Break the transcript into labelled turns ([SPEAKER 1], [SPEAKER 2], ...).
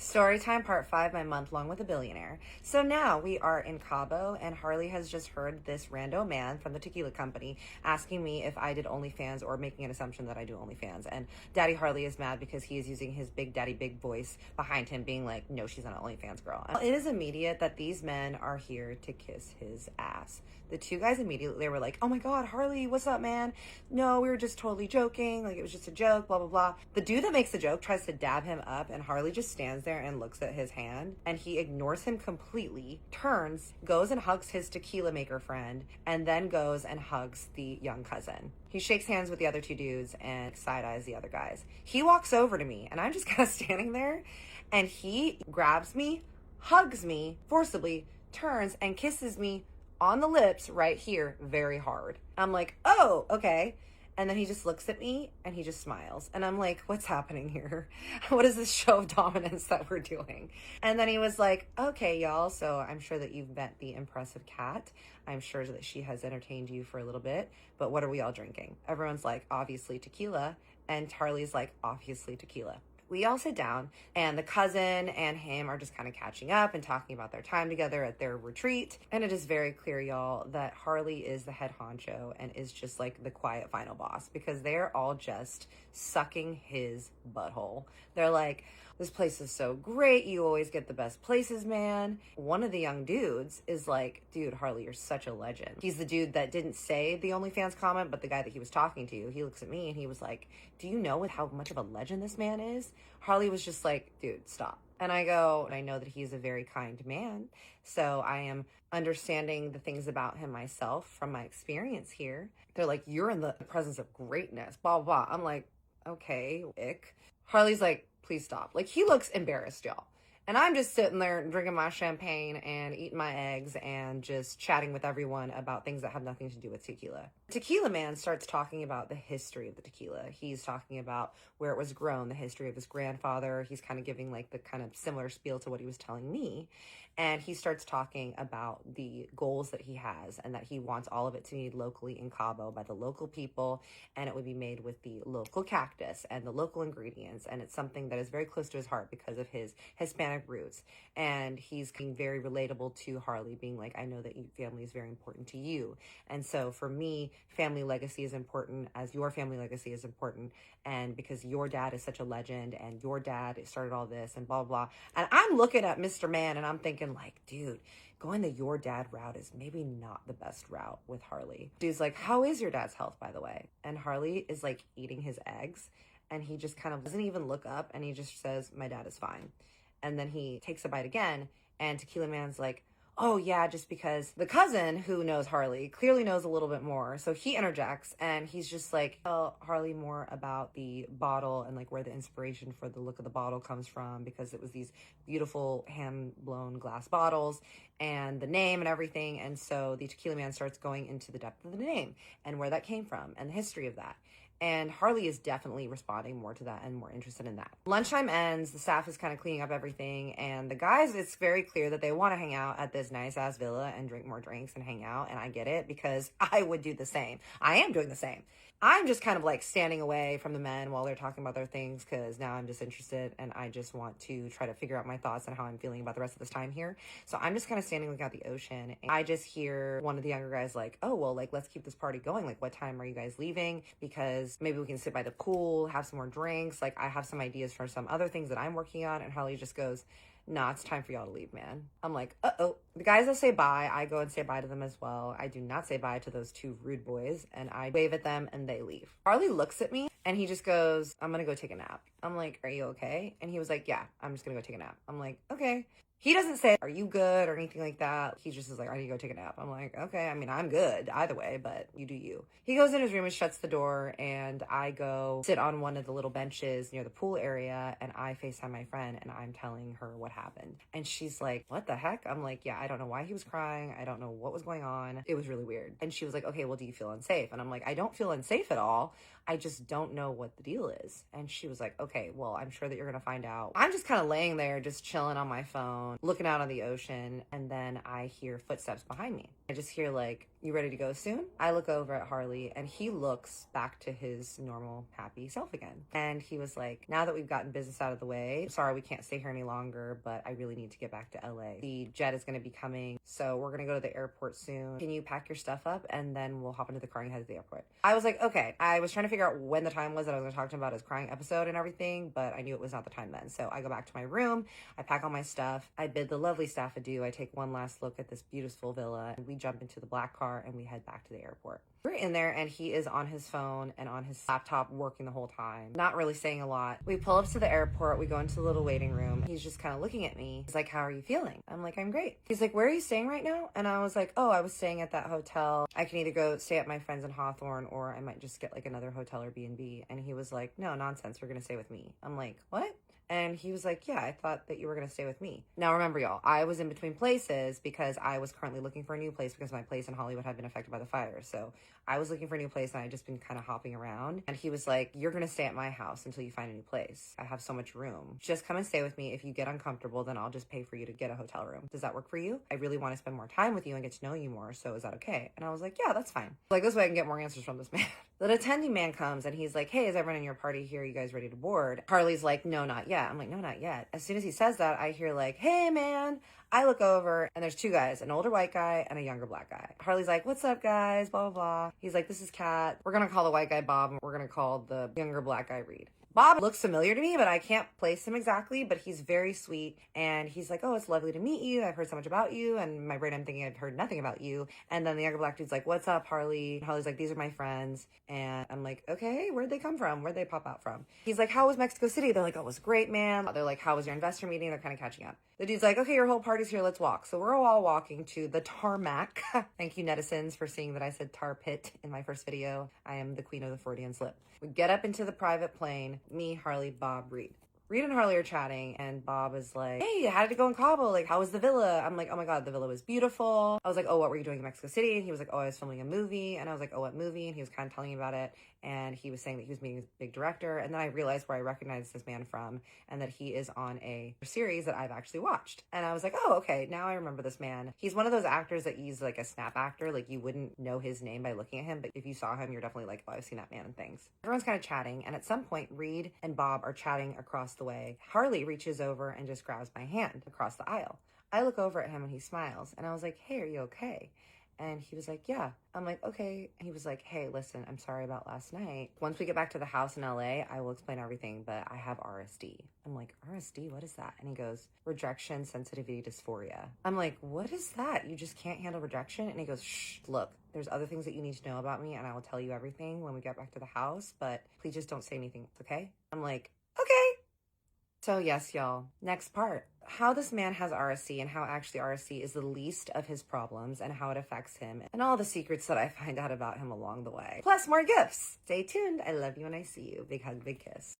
[SPEAKER 1] Storytime Part 5, my month long with a billionaire. So now we are in Cabo, and Harley has just heard this rando man from the Tequila company asking me if I did OnlyFans or making an assumption that I do OnlyFans. And Daddy Harley is mad because he is using his big daddy big voice behind him being like, no, she's not an OnlyFans girl. And it is immediate that these men are here to kiss his ass. The two guys immediately, they were like, oh my God, Harley, what's up, man? No, we were just totally joking. Like, it was just a joke, blah, blah, blah. The dude that makes the joke tries to dab him up, and Harley just stands there and looks at his hand, and he ignores him completely, turns, goes and hugs his tequila maker friend, and then goes and hugs the young cousin. He shakes hands with the other two dudes and side-eyes the other guys. He walks over to me, and I'm just kind of standing there, and he grabs me, hugs me forcibly, turns and kisses me on the lips right here very hard. I'm like, oh, okay. And then he just looks at me and he just smiles. And I'm like, what's happening here? What is this show of dominance that we're doing? And then he was like, okay, y'all. So I'm sure that you've met the impressive cat. I'm sure that she has entertained you for a little bit. But what are we all drinking? Everyone's like, obviously tequila. And Charlie's like, obviously tequila. We all sit down, and the cousin and him are just kind of catching up and talking about their time together at their retreat. And it is very clear, y'all, that Harley is the head honcho and is just like the quiet final boss, because they're all just sucking his butthole. They're like, this place is so great. You always get the best places, man. One of the young dudes is like, dude, Harley, you're such a legend. He's the dude that didn't say the OnlyFans comment, but the guy that he was talking to, he looks at me and he was like, do you know how much of a legend this man is? Harley was just like, dude, stop. And I go, and I know that he's a very kind man. So I am understanding the things about him myself from my experience here. They're like, you're in the presence of greatness, blah, blah. I'm like, okay, ick. Harley's like, please stop. Like, he looks embarrassed, y'all. And I'm just sitting there drinking my champagne and eating my eggs and just chatting with everyone about things that have nothing to do with tequila. Tequila man starts talking about the history of the tequila. He's talking about where it was grown, the history of his grandfather. He's kind of giving like the kind of similar spiel to what he was telling me. And he starts talking about the goals that he has and that he wants all of it to be made locally in Cabo by the local people. And it would be made with the local cactus and the local ingredients. And it's something that is very close to his heart because of his Hispanic roots. And he's being very relatable to Harley, being like, I know that family is very important to you. And so for me, family legacy is important as your family legacy is important. And because your dad is such a legend and your dad started all this and blah, blah, blah. And I'm looking at Mr. Man and I'm thinking like, dude, going the your dad route is maybe not the best route with Harley. Dude's like, how is your dad's health, by the way? And Harley is like eating his eggs and he just kind of doesn't even look up and he just says, my dad is fine. And then he takes a bite again and Tequila Man's like, oh yeah, just because the cousin who knows Harley clearly knows a little bit more. So he interjects and he's just like, tell Harley more about the bottle and like where the inspiration for the look of the bottle comes from, because it was these beautiful hand blown glass bottles and the name and everything. And so the Tequila Man starts going into the depth of the name and where that came from and the history of that. And Harley is definitely responding more to that and more interested in that. Lunchtime ends, the staff is kind of cleaning up everything, and the guys, it's very clear that they want to hang out at this nice-ass villa and drink more drinks and hang out, and I get it, because I would do the same. I am doing the same. I'm just kind of like standing away from the men while they're talking about their things, because now I'm just interested and I just want to try to figure out my thoughts and how I'm feeling about the rest of this time here. So I'm just kind of standing looking out the ocean. And I just hear one of the younger guys like, oh, well, like, let's keep this party going. Like, what time are you guys leaving? Because maybe we can sit by the pool, have some more drinks. Like, I have some ideas for some other things that I'm working on. And Harley just goes, nah, it's time for y'all to leave, man. I'm like, uh-oh. The guys that say bye, I go and say bye to them as well. I do not say bye to those two rude boys, and I wave at them and they leave. Harley looks at me and he just goes, I'm gonna go take a nap. I'm like, are you okay? And he was like, yeah, I'm just gonna go take a nap. I'm like, okay. He doesn't say, are you good or anything like that. He just is like, I need to go take a nap. I'm like, okay, I mean, I'm good either way, but you do you. He goes in his room and shuts the door, and I go sit on one of the little benches near the pool area, and I FaceTime my friend, and I'm telling her what happened. And she's like, what the heck? I'm like, yeah, I don't know why he was crying. I don't know what was going on. It was really weird. And she was like, okay, well, do you feel unsafe? And I'm like, I don't feel unsafe at all. I just don't know what the deal is. And she was like, okay, well, I'm sure that you're gonna find out. I'm just kind of laying there, just chilling on my phone, looking out on the ocean, and then I hear footsteps behind me. I just hear like, you ready to go soon? I look over at Harley and he looks back to his normal, happy self again. And he was like, now that we've gotten business out of the way, sorry, we can't stay here any longer, but I really need to get back to LA. The jet is going to be coming, so we're going to go to the airport soon. Can you pack your stuff up and then we'll hop into the car and head to the airport? I was like, okay. I was trying to figure out when the time was that I was going to talk to him about his crying episode and everything, but I knew it was not the time then. So I go back to my room, I pack all my stuff, I bid the lovely staff adieu, I take one last look at this beautiful villa, and we jump into the black car and we head back to the airport. We're in there and he is on his phone and on his laptop working the whole time, not really saying a lot. We pull up to the airport, we go into the little waiting room. He's just kind of looking at me. He's like, how are you feeling? I'm like, I'm great. He's like, where are you staying right now? And I was like, oh, I was staying at that hotel. I can either go stay at my friends in Hawthorne or I might just get like another hotel or B&B. And he was like, no, nonsense, you're gonna stay with me. I'm like, what? And he was like, yeah, I thought that you were going to stay with me. Now, remember, y'all, I was in between places because I was currently looking for a new place because my place in Hollywood had been affected by the fire. So I was looking for a new place and I'd just been kind of hopping around. And he was like, you're going to stay at my house until you find a new place. I have so much room. Just come and stay with me. If you get uncomfortable, then I'll just pay for you to get a hotel room. Does that work for you? I really want to spend more time with you and get to know you more. So is that okay? And I was like, yeah, that's fine. Like, this way I can get more answers from this man. The attending man comes and he's like, hey, is everyone in your party here? Are you guys ready to board? Harley's like, no, not yet. I'm like, no, not yet. As soon as he says that, I hear like, hey, man. I look over and there's two guys, an older white guy and a younger black guy. Harley's like, what's up, guys? Blah, blah, blah. He's like, this is Kat. We're going to call the white guy Bob and we're going to call the younger black guy Reed. Bob looks familiar to me, but I can't place him exactly, but he's very sweet. And he's like, oh, it's lovely to meet you. I've heard so much about you. And in my brain, I'm thinking I've heard nothing about you. And then the younger black dude's like, what's up, Harley? Harley's like, these are my friends. And I'm like, okay, where'd they come from? Where'd they pop out from? He's like, how was Mexico City? They're like, oh, it was great, man. They're like, how was your investor meeting? They're kind of catching up. The dude's like, okay, your whole party's here. Let's walk. So we're all walking to the tarmac. Thank you, netizens, for seeing that I said tar pit in my first video. I am the queen of the Freudian slip. We get up into the private plane. Me, Harley, Bob, Reed. Reed and Harley are chatting, and Bob is like, hey, how did it go in Cabo? Like, how was the villa? I'm like, oh my God, the villa was beautiful. I was like, oh, what were you doing in Mexico City? And he was like, oh, I was filming a movie. And I was like, oh, what movie? And he was kind of telling me about it. And he was saying that he was meeting a big director. And then I realized where I recognized this man from and that he is on a series that I've actually watched. And I was like, oh, okay, now I remember this man. He's one of those actors that he's like a snap actor. Like, you wouldn't know his name by looking at him, but if you saw him, you're definitely like, oh, I've seen that man in things. Everyone's kind of chatting. And at some point, Reed and Bob are chatting across the way. Harley reaches over and just grabs my hand across the aisle. I look over at him and he smiles. And I was like, hey, are you okay? And he was like, yeah. I'm like, okay. And he was like, hey, listen, I'm sorry about last night. Once we get back to the house in LA, I will explain everything, but I have RSD. I'm like, RSD? What is that? And he goes, rejection sensitivity dysphoria. I'm like, what is that? You just can't handle rejection? And he goes, shh, look, there's other things that you need to know about me and I will tell you everything when we get back to the house, but please just don't say anything, okay? I'm like, okay. So yes, y'all, next part. How this man has RSC and how actually RSC is the least of his problems and how it affects him and all the secrets that I find out about him along the way. Plus more gifts. Stay tuned. I love you when I see you. Big hug, big kiss.